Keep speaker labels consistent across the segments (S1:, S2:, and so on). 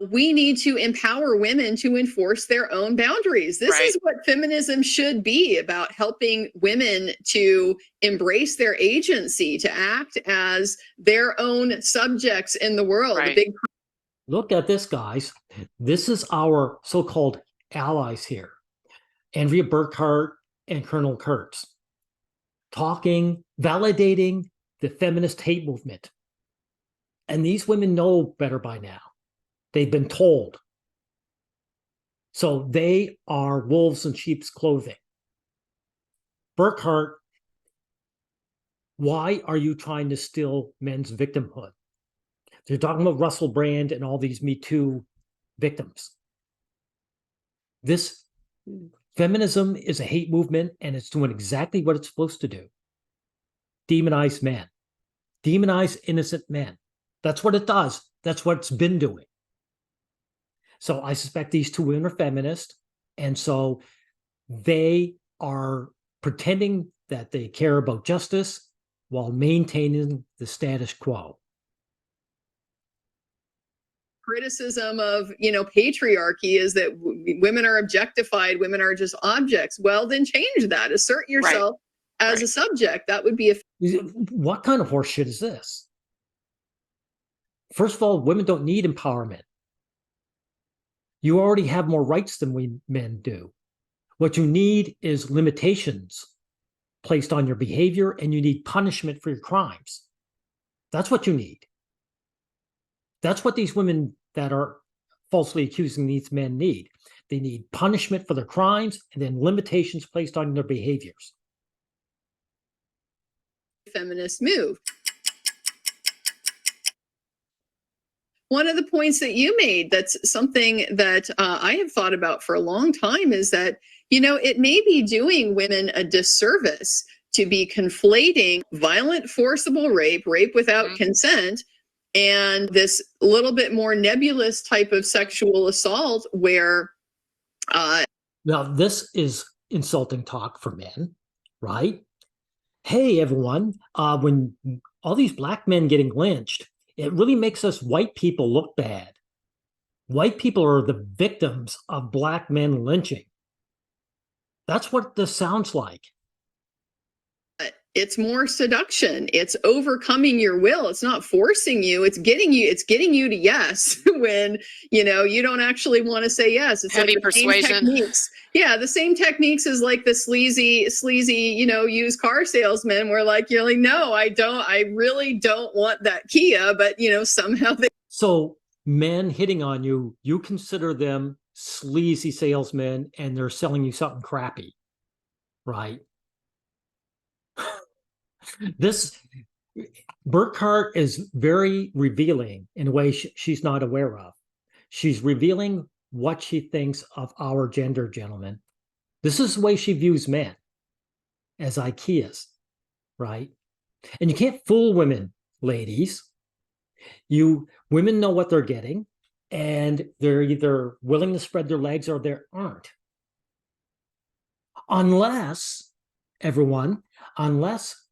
S1: We need to empower women to enforce their own boundaries. This is what feminism should be about, helping women to embrace their agency, to act as their own subjects in the world.
S2: Look at this, guys. This is our so-called allies here. Andrea Burkhart and Colonel Kurtz talking, validating the feminist hate movement. And these women know better by now. They've been told. So they are wolves in sheep's clothing. Burkhart, why are you trying to steal men's victimhood? They're talking about Russell Brand and all these MeToo victims. This feminism is a hate movement, and it's doing exactly what it's supposed to do. Demonize men. Demonize innocent men. That's what it does. That's what it's been doing. So I suspect these two women are feminist, and so they are pretending that they care about justice while maintaining the status quo.
S1: Criticism of, patriarchy is that women are objectified, women are just objects. Well, then change that. Assert yourself as a subject. That would be
S2: What kind of horseshit is this? First of all, women don't need empowerment. You already have more rights than we men do. What you need is limitations placed on your behavior, and you need punishment for your crimes. That's what you need. That's what these women that are falsely accusing these men need. They need punishment for their crimes and then limitations placed on their behaviors.
S1: Feminist move. One of the points that you made, that's something that I have thought about for a long time, is that, it may be doing women a disservice to be conflating violent, forcible rape without consent, and this little bit more nebulous type of sexual assault where...
S2: Now, this is insulting talk for men, right? Hey, everyone, when all these black men getting lynched, it really makes us white people look bad. White people are the victims of black men lynching. That's what this sounds like.
S1: It's more seduction. It's overcoming your will. It's not forcing you. It's getting you to yes when, you don't actually want to say yes. It's
S3: heavy
S1: like
S3: persuasion.
S1: Yeah, the same techniques as like the sleazy, used car salesman where you're like, no, I really don't want that Kia, but somehow they...
S2: So men hitting on you, you consider them sleazy salesmen and they're selling you something crappy, right? This Burkhart is very revealing in a way she's not aware of. She's revealing what she thinks of our gender, gentlemen. This is the way she views men, as IKEAs, right? And you can't fool women, ladies. Women know what they're getting, and they're either willing to spread their legs or they aren't. Unless,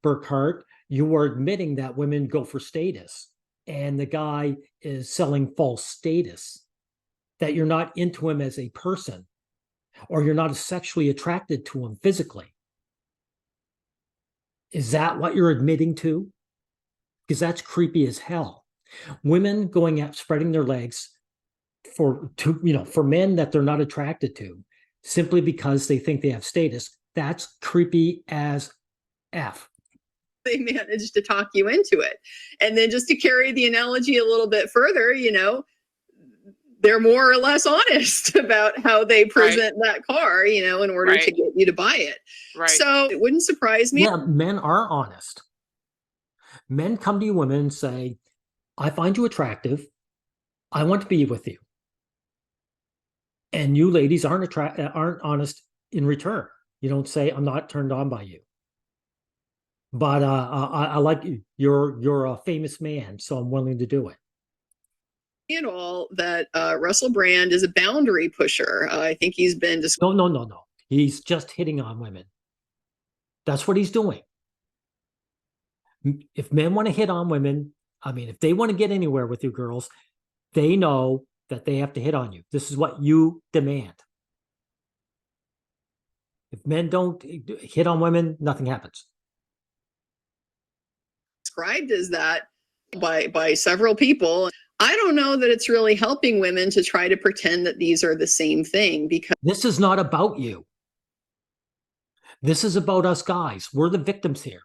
S2: Burkhart, you are admitting that women go for status and the guy is selling false status, that you're not into him as a person, or you're not sexually attracted to him physically. Is that what you're admitting to? Because that's creepy as hell. Women going out spreading their legs for men that they're not attracted to simply because they think they have status, that's creepy as F.
S1: They managed to talk you into it. And then just to carry the analogy a little bit further, they're more or less honest about how they present that car, in order to get you to buy it.
S3: Right.
S1: So it wouldn't surprise me.
S2: Yeah, men are honest. Men come to you women and say, I find you attractive. I want to be with you. And you ladies aren't honest in return. You don't say, I'm not turned on by you. But I like you. You're a famous man, so I'm willing to do it.
S1: At all that Russell Brand is a boundary pusher. I think he's been...
S2: No. He's just hitting on women. That's what he's doing. If men want to hit on women, if they want to get anywhere with you girls, they know that they have to hit on you. This is what you demand. If men don't hit on women, nothing happens.
S1: Described as that by several people. I don't know that it's really helping women to try to pretend that these are the same thing, because
S2: this is not about you. This is about us guys. We're the victims here.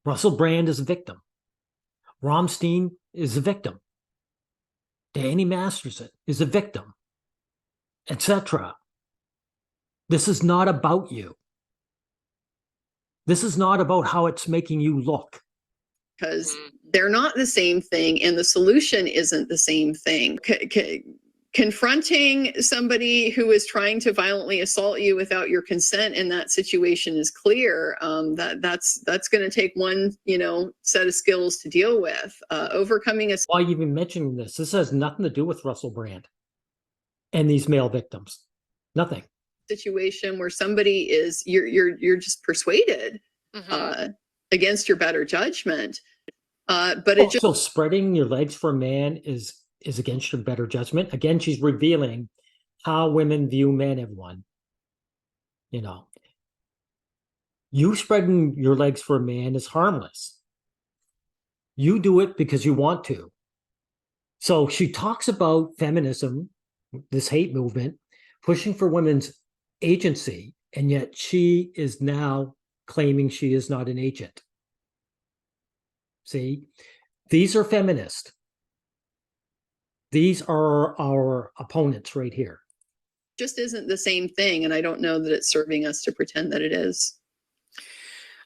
S2: Russell Brand is a victim. Rammstein is a victim. Danny Masterson is a victim, etc. This is not about you. This is not about how it's making you look.
S1: Because they're not the same thing, and the solution isn't the same thing. Confronting somebody who is trying to violently assault you without your consent in that situation is clear. That's going to take one, set of skills to deal with. Overcoming a.
S2: Why are you even mentioning this? This has nothing to do with Russell Brand and these male victims. Nothing.
S1: Situation where somebody is you're just persuaded against your better judgment. But it just.
S2: So spreading your legs for a man is against your better judgment. Again, she's revealing how women view men, everyone. You spreading your legs for a man is harmless. You do it because you want to. So she talks about feminism, this hate movement, pushing for women's agency, and yet she is now claiming she is not an agent. See, these are feminists. These are our opponents right here.
S1: Just isn't the same thing, and I don't know that it's serving us to pretend that it is.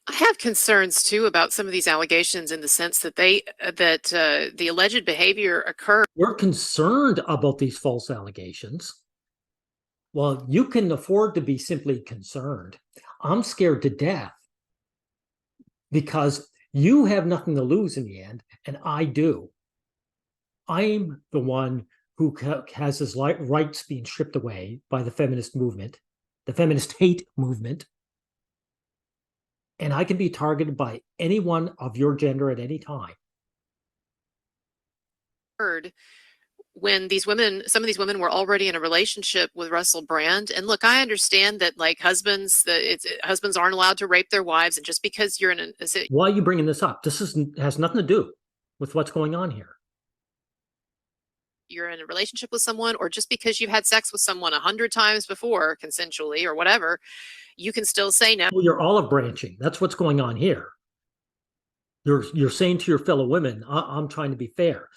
S3: I have concerns too about some of these allegations, in the sense that the alleged behavior occurred.
S2: We're concerned about these false allegations. Well, you can afford to be simply concerned. I'm scared to death because you have nothing to lose in the end, and I do. I'm the one who has his rights being stripped away by the feminist movement, the feminist hate movement, and I can be targeted by anyone of your gender at any time.
S3: When some of these women were already in a relationship with Russell Brand. And look, I understand that husbands aren't allowed to rape their wives, and just because you're in
S2: why are you bringing this up? This has nothing to do with what's going on here.
S3: You're in a relationship with someone, or just because you've had sex with someone 100 times before, consensually or whatever, you can still say no.
S2: Well, you're olive branching. That's what's going on here. You're saying to your fellow women, I'm trying to be fair.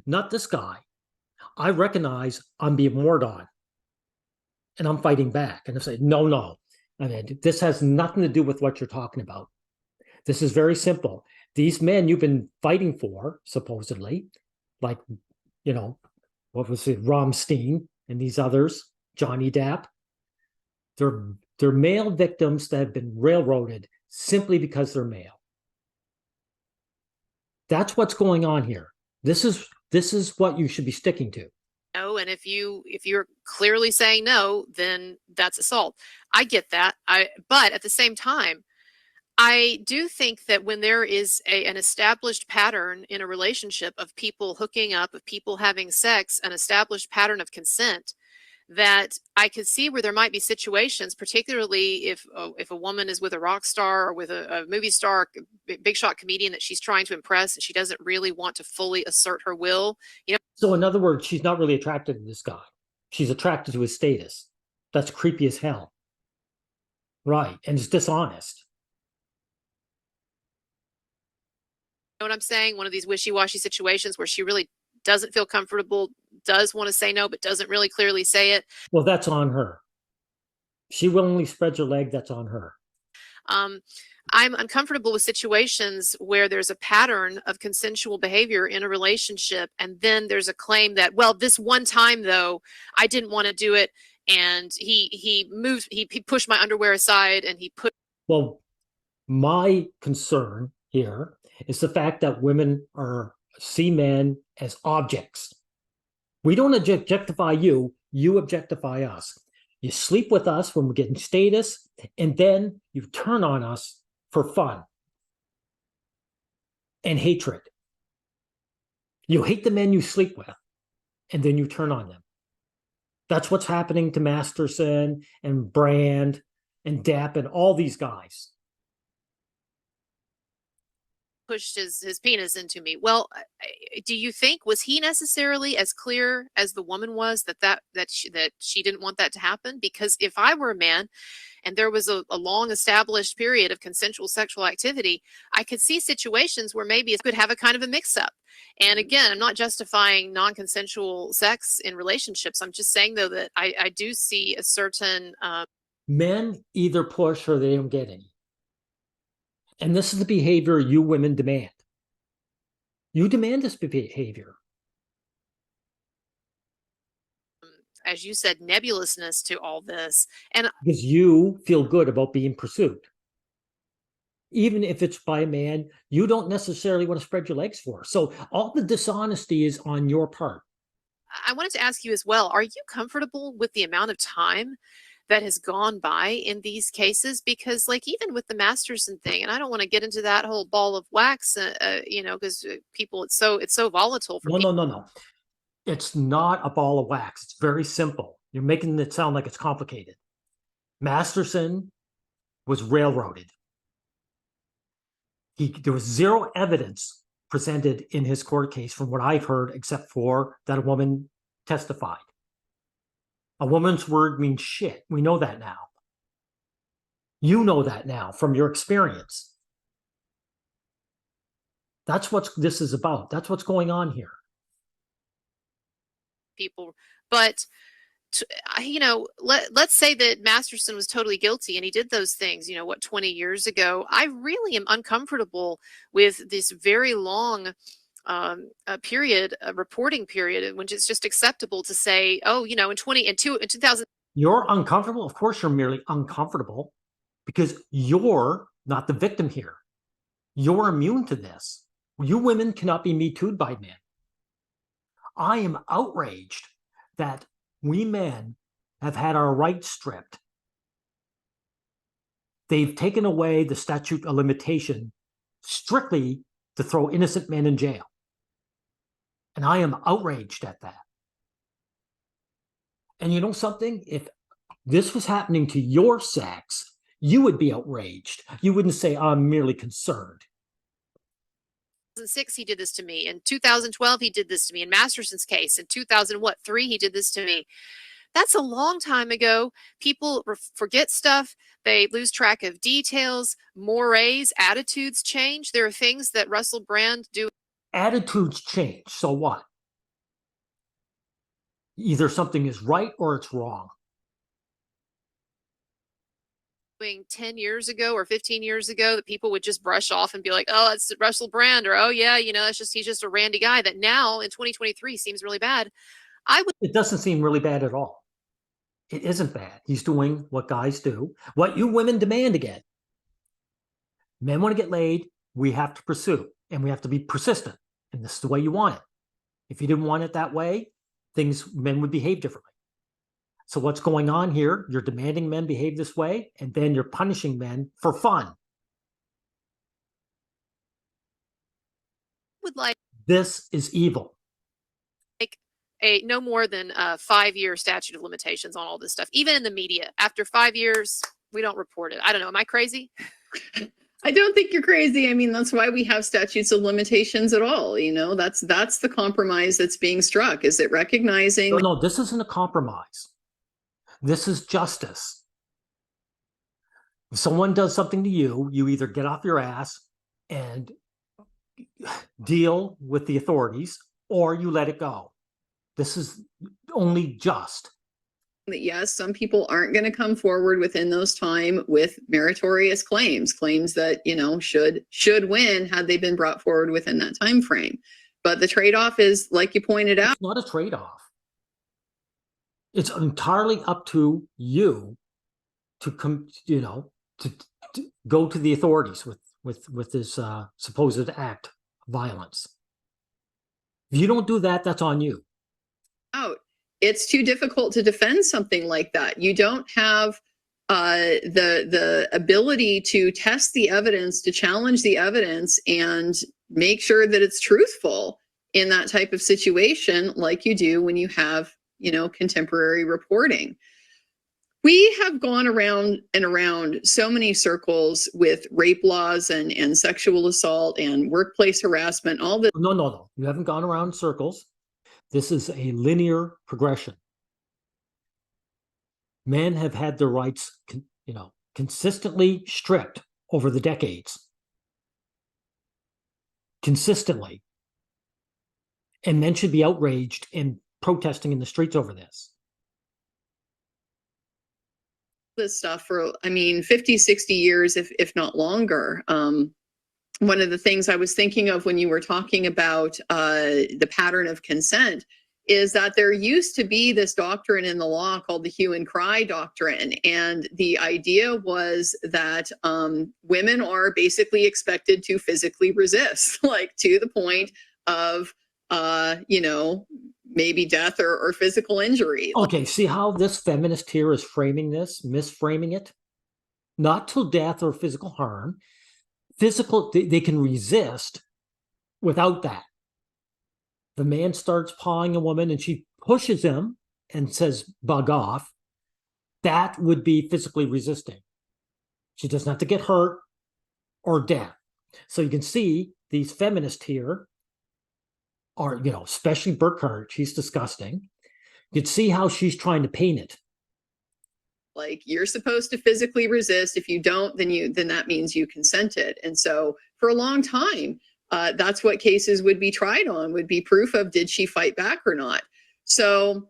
S2: Not this guy. I recognize I'm being warred on, and I'm fighting back. And I say, no. I mean, this has nothing to do with what you're talking about. This is very simple. These men you've been fighting for, supposedly, like, what was it, Rammstein and these others, Johnny Depp, they're male victims that have been railroaded simply because they're male. That's what's going on here. This is what you should be sticking to.
S3: No, and if you're clearly saying no, then that's assault. I get that. But at the same time, I do think that when there is an established pattern in a relationship of people hooking up, of people having sex, an established pattern of consent, that I could see where there might be situations, particularly if a woman is with a rock star or with a movie star, big shot comedian that she's trying to impress, and she doesn't really want to fully assert her will.
S2: So in other words, she's not really attracted to this guy. She's attracted to his status. That's creepy as hell. Right. And it's dishonest.
S3: You know what I'm saying? One of these wishy-washy situations where she really doesn't feel comfortable, does want to say no, but doesn't really clearly say it.
S2: Well, that's on her. She willingly spreads her leg. That's on her.
S3: I'm uncomfortable with situations where there's a pattern of consensual behavior in a relationship, and then there's a claim that, well, this one time though, I didn't want to do it, and he pushed my underwear aside, and he put.
S2: Well, my concern here is the fact that women see men as objects. We don't objectify you, you objectify us. You sleep with us when we're getting status, and then you turn on us for fun and hatred. You hate the men you sleep with. and then you turn on them. That's what's happening to Masterson and Brand and Depp and all these guys.
S3: Pushed his penis into me. Well, do you think, was he necessarily as clear as the woman was that she didn't want that to happen? Because if I were a man and there was a long established period of consensual sexual activity, I could see situations where maybe it could have a kind of a mix-up. And again, I'm not justifying non-consensual sex in relationships. I'm just saying, though, that I do see a certain
S2: men either push or they don't get any. And this is the behavior you women demand. You demand this behavior.
S3: As you said, nebulousness to all this. And
S2: because you feel good about being pursued. Even if it's by a man you don't necessarily want to spread your legs for. So all the dishonesty is on your part.
S3: I wanted to ask you as well, are you comfortable with the amount of time that has gone by in these cases? Because like even with the Masterson thing, and I don't want to get into that whole ball of wax, because people, it's so volatile for people.
S2: No. It's not a ball of wax. It's very simple. You're making it sound like it's complicated. Masterson was railroaded. There was zero evidence presented in his court case from what I've heard, except for that a woman testified. A woman's word means shit. We know that now. You know that now from your experience. That's what this is about. That's what's going on here.
S3: People, but let's say that Masterson was totally guilty and he did those things, 20 years ago. I really am uncomfortable with this very long reporting period in which it's just acceptable to say, oh, in 2000.
S2: You're uncomfortable. Of course, you're merely uncomfortable because you're not the victim here. You're immune to this. You women cannot be MeToo'd by men. I am outraged that we men have had our rights stripped. They've taken away the statute of limitation strictly to throw innocent men in jail. And I am outraged at that. And you know something? If this was happening to your sex, you would be outraged. You wouldn't say, I'm merely concerned.
S3: 2006 he did this to me. In 2012 he did this to me. In Masterson's case in 2003 he did this to me. That's a long time ago. People forget stuff. They lose track of details. Mores, attitudes change. There are things that Russell Brand do.
S2: Attitudes change. So what? Either something is right or it's wrong.
S3: 10 years ago or 15 years ago that people would just brush off and be like, oh, it's Russell Brand, or oh yeah, he's just a randy guy, that now in 2023 seems really bad.
S2: It doesn't seem really bad at all. It isn't bad. He's doing what guys do, what you women demand again. Men want to get laid, we have to pursue, and we have to be persistent. And this is the way you want it. If you didn't want it that way, men would behave differently. So what's going on here? You're demanding men behave this way, and then you're punishing men for fun. This is evil.
S3: Like a no more than a 5-year statute of limitations on all this stuff. Even in the media, after 5 years, we don't report it. I don't know. Am I crazy?
S1: I don't think you're crazy. I mean, that's why we have statutes of limitations at all. That's the compromise that's being struck. Is it recognizing?
S2: No, this isn't a compromise. This is justice. If someone does something to you, you either get off your ass and deal with the authorities, or you let it go. This is only just.
S1: Yes, some people aren't going to come forward within those time with meritorious claims that, should win had they been brought forward within that time frame. But the trade-off is, like you pointed out,
S2: it's not a trade-off. It's entirely up to you to come, to go to the authorities with this supposed act of violence. If you don't do that, that's on you.
S1: It's too difficult to defend something like that. You don't have the ability to test the evidence, to challenge the evidence, and make sure that it's truthful. in that type of situation, like you do when you have, contemporary reporting. We have gone around and around so many circles with rape laws and sexual assault and workplace harassment, all this.
S2: No. You haven't gone around in circles. This is a linear progression. Men have had their rights, consistently stripped over the decades. Consistently. And men should be outraged and protesting in the streets over this.
S1: This stuff for 50, 60 years, if not longer. One of the things I was thinking of when you were talking about the pattern of consent is that there used to be this doctrine in the law called the hue and cry doctrine, and the idea was that women are basically expected to physically resist, like to the point of maybe death or physical injury.
S2: Okay, see how this feminist here is framing this, misframing it? Not till death or physical harm. Physical, they can resist without that. The man starts pawing a woman and she pushes him and says, bug off. That would be physically resisting. She doesn't have to get hurt or death. So you can see these feminists here are, especially Burkhart, she's disgusting. You can see how she's trying to paint it.
S1: Like, you're supposed to physically resist. If you don't, then that means you consented. And so for a long time, that's what cases would be tried on, would be proof of, did she fight back or not? So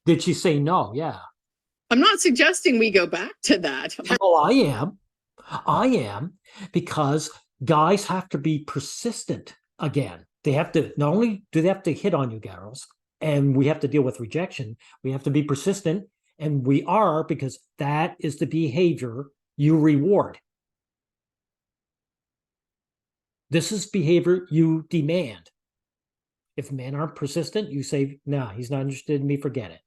S2: did she say no? Yeah.
S1: I'm not suggesting we go back to that.
S2: Oh, I am, because guys have to be persistent again. They have to, not only do they have to hit on you, girls, and we have to deal with rejection, we have to be persistent, and we are, because that is the behavior you reward. This is behavior you demand. If men aren't persistent, you say, no, he's not interested in me, forget it.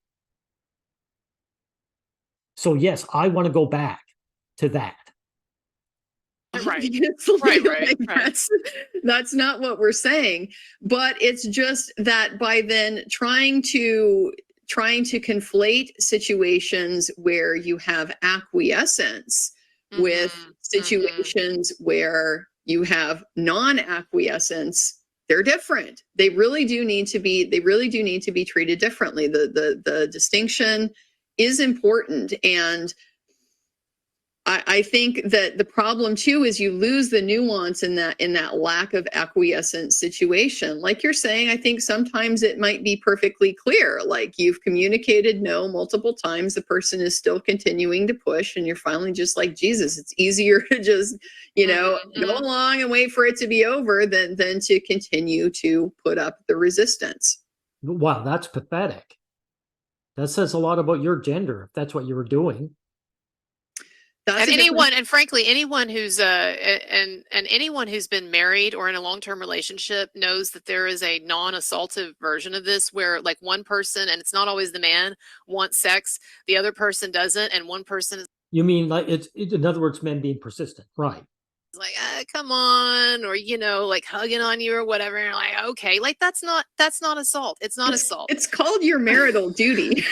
S2: So yes, I want to go back to that.
S3: Right.
S1: Right. That's not what we're saying, but it's just that by then trying to conflate situations where you have acquiescence with situations where you have non-acquiescence, they're different. They really do need to be treated differently. The distinction is important, and I think that the problem too is you lose the nuance in that lack of acquiescent situation. Like you're saying, I think sometimes it might be perfectly clear, like you've communicated no multiple times, the person is still continuing to push, and you're finally just like, Jesus, it's easier to just, go along and wait for it to be over than to continue to put up the resistance.
S2: Wow, that's pathetic. That says a lot about your gender, if that's what you were doing.
S3: And frankly, anyone who's and anyone who's been married or in a long-term relationship knows that there is a non-assaultive version of this, where like one person, and it's not always the man, wants sex, the other person doesn't, and one person is.
S2: You mean like it's in other words, men being persistent, right?
S3: Like, come on, or like hugging on you or whatever, and you're like, okay, like that's not assault. It's not assault.
S1: It's called your marital duty.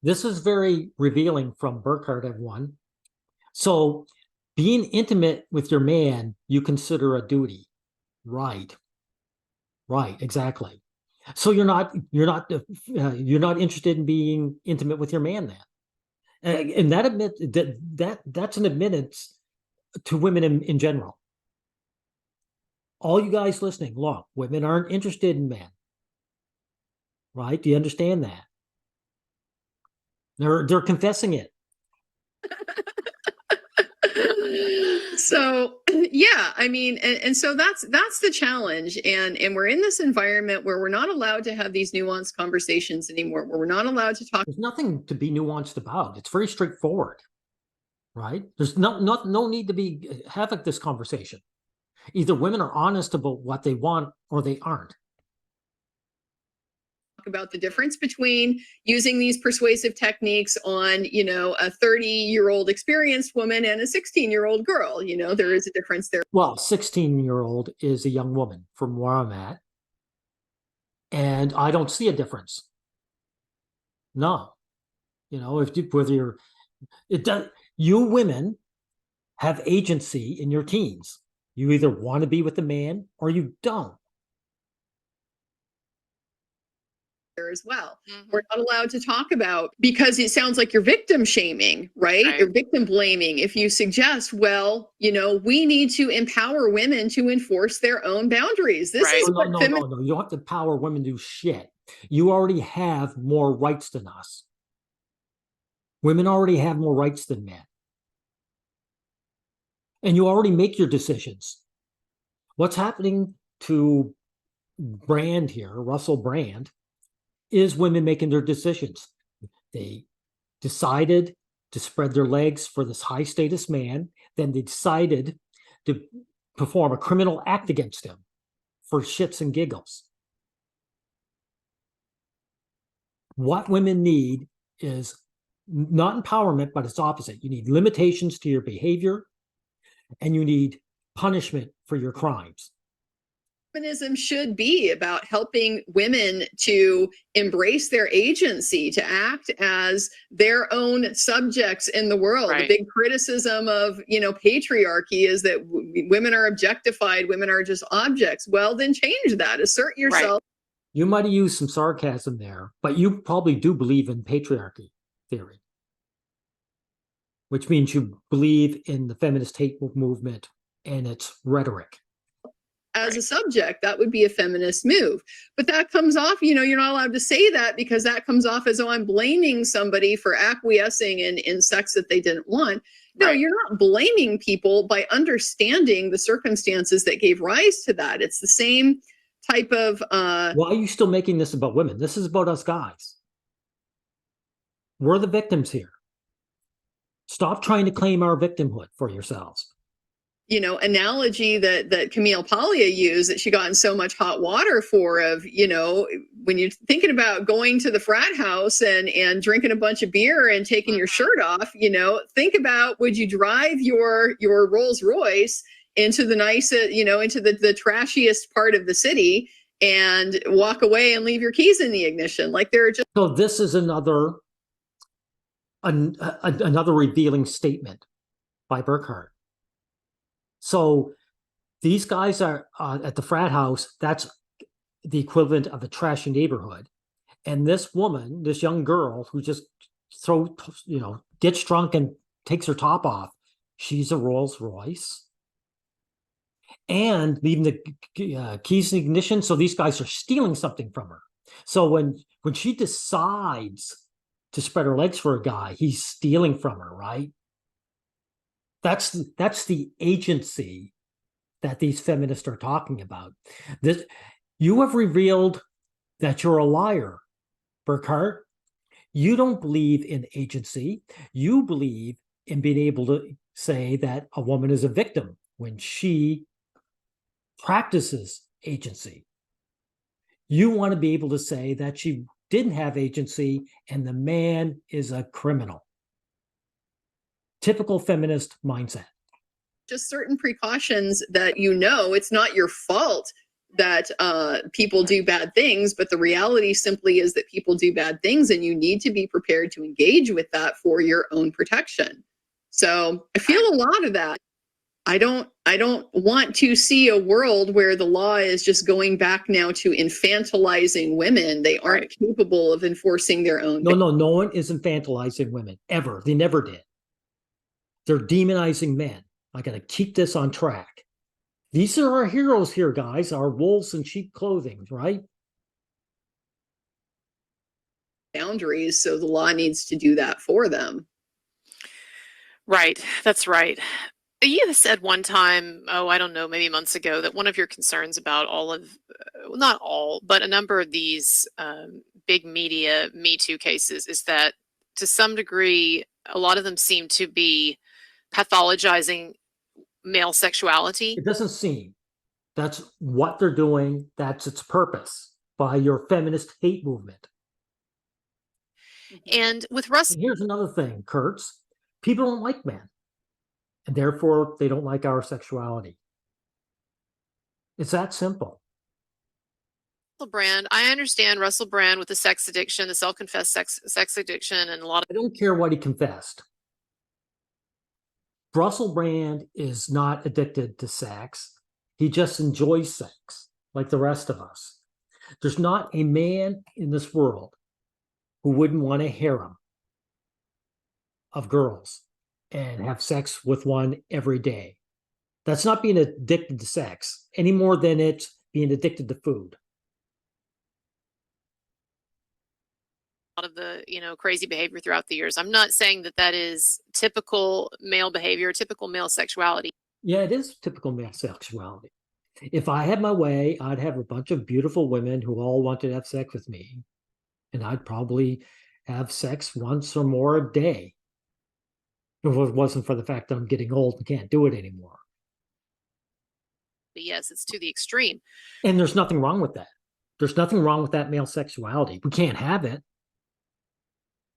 S2: This is very revealing from Burkhart, everyone. So being intimate with your man, you consider a duty. Right, exactly. So you're not interested in being intimate with your man then. And that's an admittance to women in general. All you guys listening, look, women aren't interested in men. Right? Do you understand that? They're confessing it.
S1: So yeah, and so that's the challenge, and we're in this environment where we're not allowed to have these nuanced conversations anymore, where we're not allowed to talk.
S2: There's nothing to be nuanced about. It's very straightforward, right? There's no need to have this conversation. Either women are honest about what they want or they aren't.
S1: about the difference between using these persuasive techniques on, you know, a 30-year-old experienced woman and a 16-year-old girl. You know, there is a difference there.
S2: Well, 16-year-old is a young woman from where I'm at, and I don't see a difference. No, you know, whether you're, it does. You women have agency in your teens. You either want to be with a man or you don't.
S1: As well. We're not allowed to talk about, because it sounds like you're victim shaming, right? Or victim blaming. If you suggest, well, you know, we need to empower women to enforce their own boundaries. This is what
S2: no. You don't have to empower women to do shit. You already have more rights than us. Women already have more rights than men. And you already make your decisions. What's happening to Brand here, Russell Brand, is women making their decisions. They decided to spread their legs for this high status man. Then they decided to perform a criminal act against him for shits and giggles. What women need is not empowerment, but it's opposite. You need limitations to your behavior, and you need punishment for your crimes.
S1: Feminism should be about helping women to embrace their agency, to act as their own subjects in the world. The big criticism of, you know, patriarchy is that women are objectified, women are just objects. Well, then change that, assert yourself.
S2: You might have used some sarcasm there, but you probably do believe in patriarchy theory, which means you believe in the feminist hate movement and its rhetoric.
S1: As a subject, that would be a feminist move. But that comes off, you know, you're not allowed to say that, because that comes off as, oh, I'm blaming somebody for acquiescing in sex that they didn't want. No, you're not blaming people by understanding the circumstances that gave rise to that. It's the same type of...
S2: Why are you still making this about women? This is about us guys. We're the victims here. Stop trying to claim our victimhood for yourselves.
S1: You know, analogy that Camille Paglia used, that she got in so much hot water for, of, you know, when you're thinking about going to the frat house and drinking a bunch of beer and taking your shirt off, you know, think about, would you drive your Rolls Royce into the nice, you know, into the trashiest part of the city and walk away and leave your keys in the ignition? Like, there are just...
S2: So this is another revealing statement by Burkhart. So these guys are at the frat house. That's the equivalent of a trashy neighborhood. And this woman, this young girl who just gets drunk and takes her top off, she's a Rolls Royce. And leaving the keys in the ignition. So these guys are stealing something from her. So when she decides to spread her legs for a guy, he's stealing from her, right? That's the agency that these feminists are talking about. You have revealed that you're a liar, Burkhart. You don't believe in agency. You believe in being able to say that a woman is a victim when she practices agency. You want to be able to say that she didn't have agency and the man is a criminal. Typical feminist mindset.
S1: Just certain precautions that, you know, it's not your fault that people do bad things, but the reality simply is that people do bad things, and you need to be prepared to engage with that for your own protection. So I feel a lot of that. I don't want to see a world where the law is just going back now to infantilizing women. They aren't capable of enforcing their own.
S2: No one is infantilizing women, ever. They never did. They're demonizing men. I got to keep this on track. These are our heroes here, guys, our wolves in sheep clothing, right?
S1: Boundaries, so the law needs to do that for them.
S3: Right, that's right. You said one time, I don't know, maybe months ago, that one of your concerns about all of, not all, but a number of these big media MeToo cases is that, to some degree, a lot of them seem to be pathologizing male sexuality.
S2: It doesn't seem. That's what they're doing. That's its purpose. by your feminist hate movement.
S3: And with Russell,
S2: and here's another thing, Kurtz. People don't like men, and therefore they don't like our sexuality. It's that simple.
S3: Brand, I understand Russell Brand with the sex addiction, the self-confessed sex addiction, and a lot of.
S2: I don't care what he confessed. Russell Brand is not addicted to sex. He just enjoys sex like the rest of us. There's not a man in this world who wouldn't want a harem of girls and have sex with one every day. That's not being addicted to sex any more than it's being addicted to food.
S3: Of the crazy behavior throughout the years. I'm not saying that that is typical male behavior, typical male sexuality.
S2: Yeah, it is typical male sexuality. If I had my way, I'd have a bunch of beautiful women who all wanted to have sex with me, and I'd probably have sex once or more a day if it wasn't for the fact that I'm getting old and can't do it anymore.
S3: But yes, it's to the extreme.
S2: And there's nothing wrong with that. There's nothing wrong with that male sexuality. We can't have it,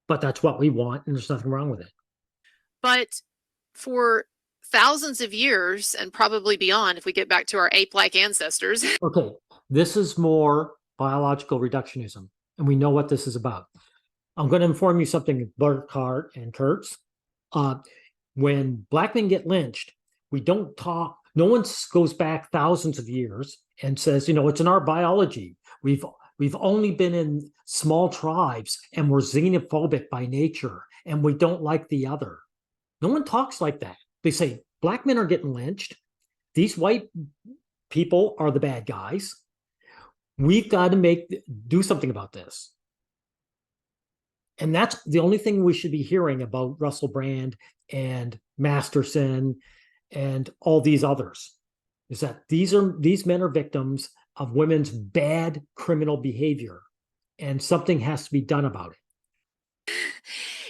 S2: but that's what we want, and there's nothing wrong with it.
S3: But for thousands of years, and probably beyond, if we get back to our ape-like ancestors.
S2: Okay, this is more biological reductionism, and we know what this is about. I'm going to inform you something, Burkhart and Kurtz. When black men get lynched, we don't talk. No one goes back thousands of years and says, it's in our biology. We've only been in small tribes, and we're xenophobic by nature, and we don't like the other. No one talks like that. They say black men are getting lynched. These white people are the bad guys. We've got to do something about this. And that's the only thing we should be hearing about Russell Brand and Masterson and all these others, is that these men are victims of women's bad criminal behavior, and something has to be done about it.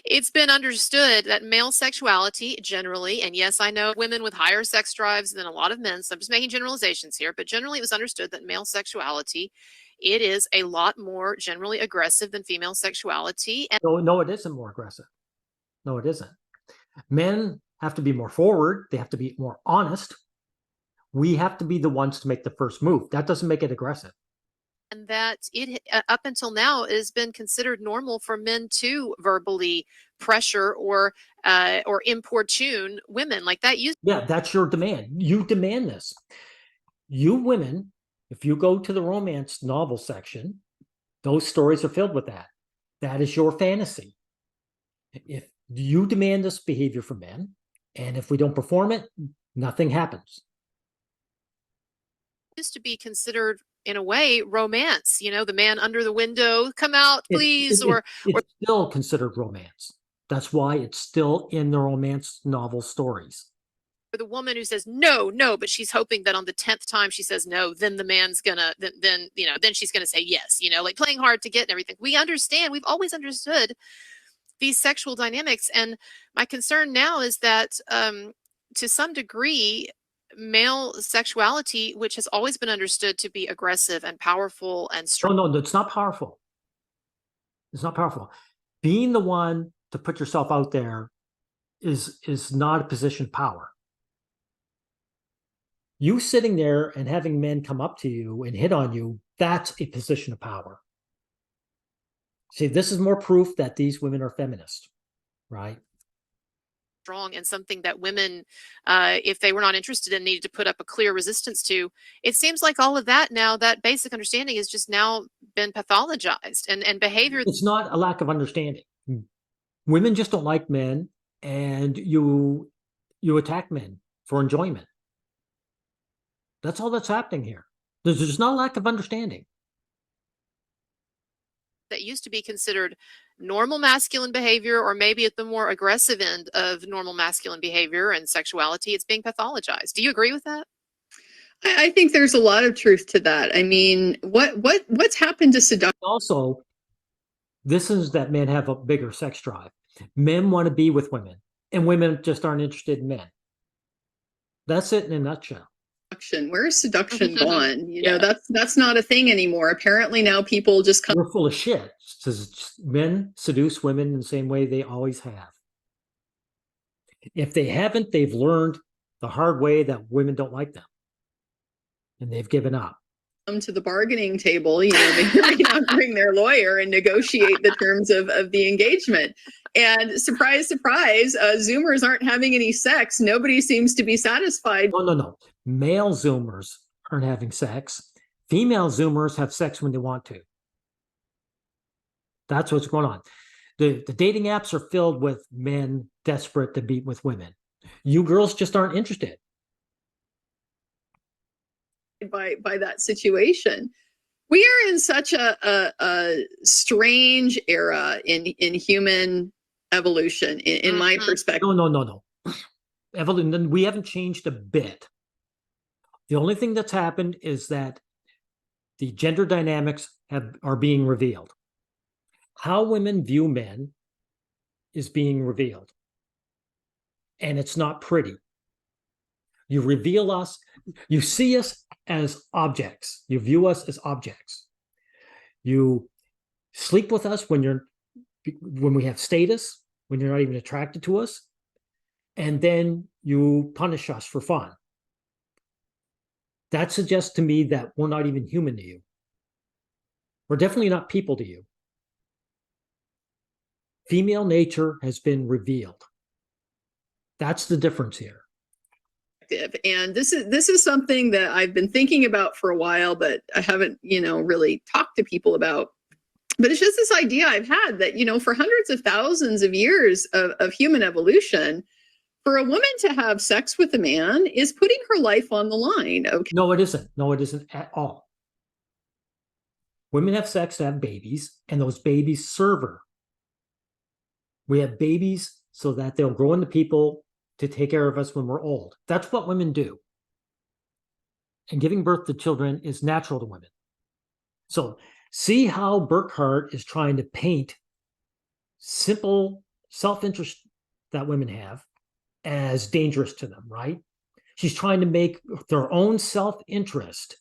S3: It's been understood that male sexuality generally, and yes, I know women with higher sex drives than a lot of men, so I'm just making generalizations here, but generally it was understood that male sexuality, it is a lot more generally aggressive than female sexuality. And
S2: no, it isn't more aggressive. No, it isn't. Men have to be more forward. They have to be more honest. We have to be the ones to make the first move. That doesn't make it aggressive.
S3: And that it up until now has been considered normal for men to verbally pressure or importune women like that.
S2: Yeah, that's your demand. You demand this. You women, if you go to the romance novel section, those stories are filled with that. That is your fantasy. If you demand this behavior from men, and if we don't perform it, nothing happens.
S3: Used to be considered, in a way, romance. The man under the window, come out, please.
S2: It's still considered romance. That's why it's still in the romance novel stories.
S3: For the woman who says no, but she's hoping that on the 10th time she says no, then the man's gonna, then she's gonna say yes. Like playing hard to get and everything. We understand. We've always understood these sexual dynamics, and my concern now is that, to some degree, male sexuality, which has always been understood to be aggressive and powerful and strong.
S2: No, it's not powerful. It's not powerful. Being the one to put yourself out there is not a position of power. You sitting there and having men come up to you and hit on you, that's a position of power. See, this is more proof that these women are feminist, right?
S3: Strong, and something that women, if they were not interested in, needed to put up a clear resistance to. It seems like all of that now, that basic understanding has just now been pathologized, and behavior.
S2: It's not a lack of understanding. Women just don't like men, and you attack men for enjoyment. That's all that's happening here. There's just not a lack of understanding.
S3: That used to be considered normal masculine behavior, or maybe at the more aggressive end of normal masculine behavior and sexuality, it's being pathologized. Do you agree with that?
S1: I think there's a lot of truth to that. I mean, what's happened to seduction?
S2: Also, this is that men have a bigger sex drive. Men want to be with women, and women just aren't interested in men. That's it in a nutshell.
S1: Where's seduction gone?
S3: Yeah.
S1: That's not a thing anymore. Apparently now people just come.
S2: We're full of shit. Men seduce women in the same way they always have. If they haven't, they've learned the hard way that women don't like them, and they've given up.
S1: Come to the bargaining table, they may not bring their lawyer and negotiate the terms of the engagement. And surprise, surprise, Zoomers aren't having any sex. Nobody seems to be satisfied.
S2: No. Male Zoomers aren't having sex. Female Zoomers have sex when they want to. That's what's going on. The dating apps are filled with men desperate to be with women. You girls just aren't interested.
S1: By that situation. We are in such a strange era in human evolution, in my perspective.
S2: No. Evelyn, we haven't changed a bit. The only thing that's happened is that the gender dynamics are being revealed. How women view men is being revealed. And it's not pretty. You reveal us, you see us as objects. You view us as objects. You sleep with us when we have status, when you're not even attracted to us, and then you punish us for fun. That suggests to me that we're not even human to you. We're definitely not people to you. Female nature has been revealed. That's the difference here.
S1: And this is something that I've been thinking about for a while, but I haven't, really talked to people about. But it's just this idea I've had that, for hundreds of thousands of years of human evolution, for a woman to have sex with a man is putting her life on the line. Okay.
S2: No, it isn't. No, it isn't at all. Women have sex to have babies, and those babies serve her. We have babies so that they'll grow into people to take care of us when we're old. That's what women do. And giving birth to children is natural to women. So see how Burkhart is trying to paint simple self-interest that women have as dangerous to them, right? She's trying to make their own self-interest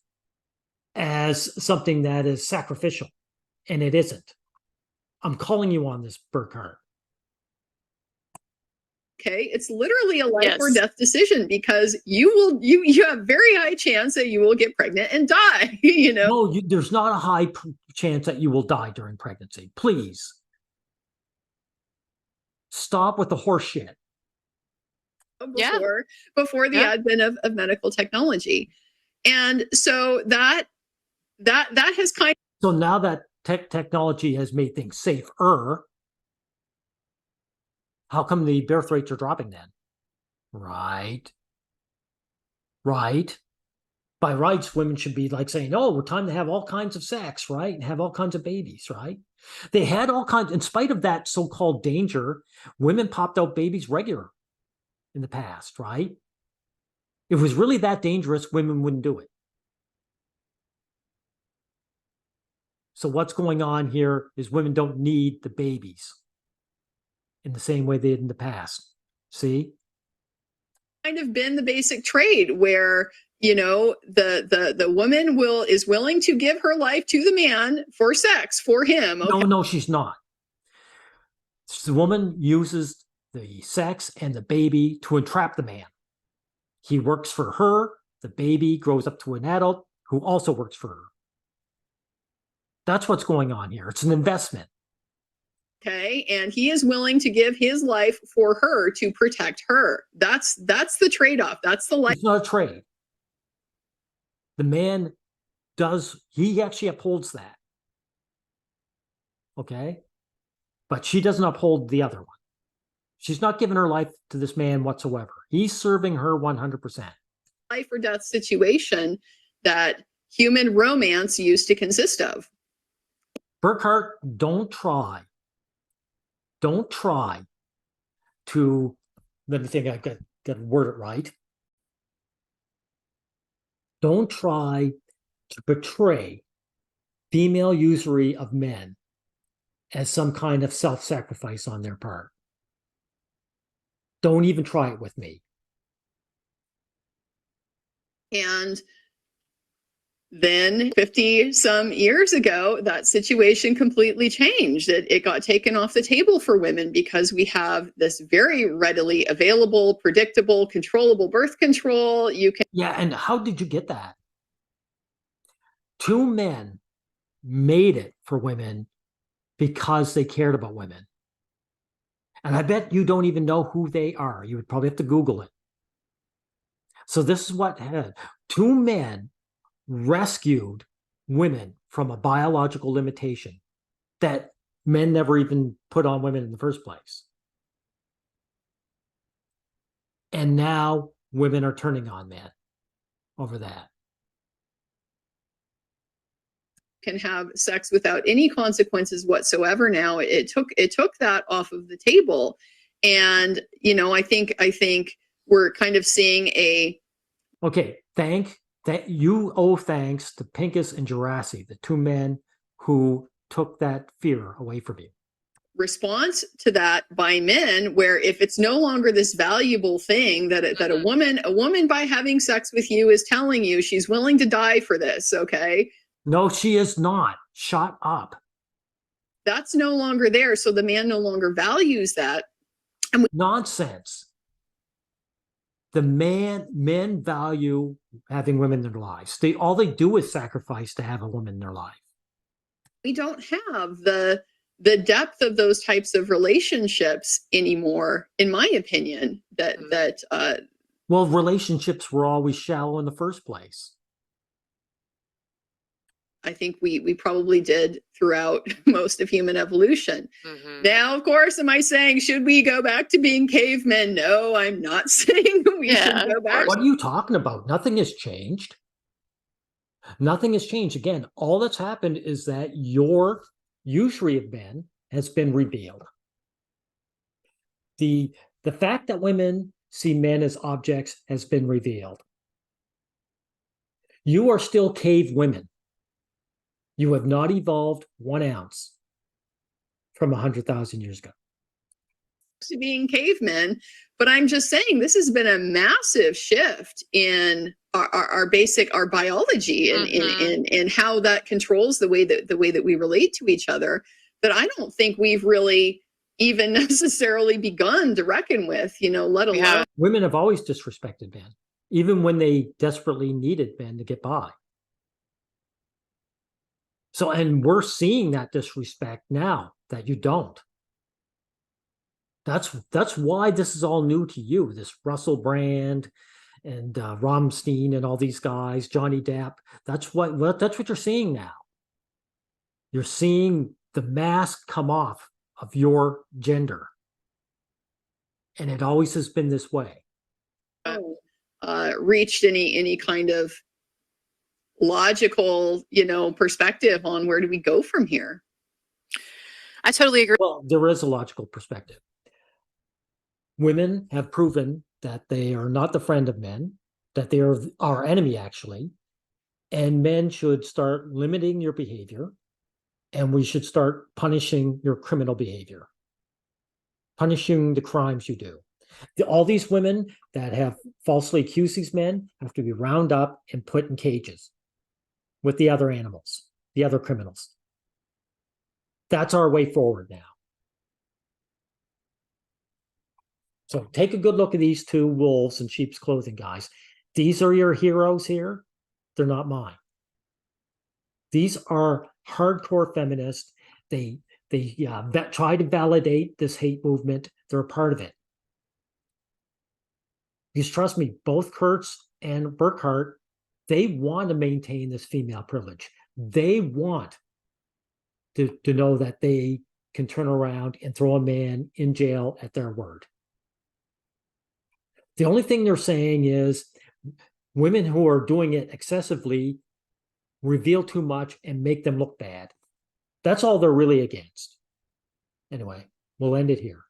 S2: as something that is sacrificial, and it isn't. I'm calling you on this, Burkhart.
S1: Okay, it's literally a life or death decision, because you have very high chance that you will get pregnant and die.
S2: No, there's not a high chance that you will die during pregnancy. Please stop with the horse shit.
S1: Before the advent of medical technology, and so that has kind of.
S2: So now that technology has made things safer, how come the birth rates are dropping then? Right. By rights, women should be like saying, oh, we're time to have all kinds of sex, right? And have all kinds of babies, right? They had all kinds, in spite of that so-called danger, women popped out babies regular in the past, right? If it was really that dangerous, women wouldn't do it. So what's going on here is women don't need the babies in the same way they did in the past. See?
S1: Kind of been the basic trade where, the woman is willing to give her life to the man for sex, for him. Okay?
S2: No, she's not. The woman uses the sex and the baby to entrap the man. He works for her. The baby grows up to an adult who also works for her. That's what's going on here. It's an investment.
S1: Okay, and he is willing to give his life for her to protect her. That's the trade-off. That's the life.
S2: It's not a trade. The man he actually upholds that. Okay? But she doesn't uphold the other one. She's not giving her life to this man whatsoever. He's serving her 100%.
S1: Life or death situation that human romance used to consist of.
S2: Burkhart, don't try to, let me think, I've got to word it right. Don't try to portray female usury of men as some kind of self-sacrifice on their part. Don't even try it with me.
S1: And then 50 some years ago, that situation completely changed. It got taken off the table for women because we have this very readily available, predictable, controllable birth control. You can.
S2: Yeah, and how did you get that? Two men made it for women because they cared about women. And I bet you don't even know who they are. You would probably have to Google it. So this is what happened. Two men rescued women from a biological limitation that men never even put on women in the first place. And now women are turning on men over that.
S1: Can have sex without any consequences whatsoever now. It took that off of the table. And I think we're kind of seeing a
S2: you owe thanks to Pincus and Gerasi, the two men who took that fear away from you.
S1: Response to that by men, where if it's no longer this valuable thing that a woman by having sex with you is telling you she's willing to die for this, okay?
S2: No, she is not. Shut up.
S1: That's no longer there. So the man no longer values that.
S2: Nonsense. The men value having women in their lives. All they do is sacrifice to have a woman in their life.
S1: We don't have the depth of those types of relationships anymore, in my opinion.
S2: Well, relationships were always shallow in the first place.
S1: I think we probably did throughout most of human evolution. Mm-hmm. Now, of course, am I saying, should we go back to being cavemen? No, I'm not saying we should go back.
S2: What are you talking about? Nothing has changed. Nothing has changed. Again, all that's happened is that your usury of men has been revealed. The fact that women see men as objects has been revealed. You are still cave women. You have not evolved 1 ounce from 100,000 years ago.
S1: To being cavemen, but I'm just saying this has been a massive shift in our biology and in how that controls the way that we relate to each other, that I don't think we've really even necessarily begun to reckon with, let alone.
S2: Women have always disrespected men, even when they desperately needed men to get by. So, and we're seeing that disrespect now that you don't. That's why this is all new to you, this Russell Brand and Rammstein and all these guys, Johnny Depp. That's what you're seeing now. You're seeing the mask come off of your gender. And it always has been this way.
S1: Reached any kind of logical, perspective on where do we go from here.
S3: I totally agree.
S2: Well, there is a logical perspective. Women have proven that they are not the friend of men, that they are our enemy, actually, and men should start limiting your behavior, and we should start punishing your criminal behavior, punishing the crimes you do. All these women that have falsely accused these men have to be rounded up and put in cages with the other animals, the other criminals. That's our way forward now. So take a good look at these two wolves in sheep's clothing, guys. These are your heroes here. They're not mine. These are hardcore feminists. They try to validate this hate movement. They're a part of it. Because trust me, both Kurtz and Burkhart, they want to maintain this female privilege. They want to know that they can turn around and throw a man in jail at their word. The only thing they're saying is women who are doing it excessively reveal too much and make them look bad. That's all they're really against. Anyway, we'll end it here.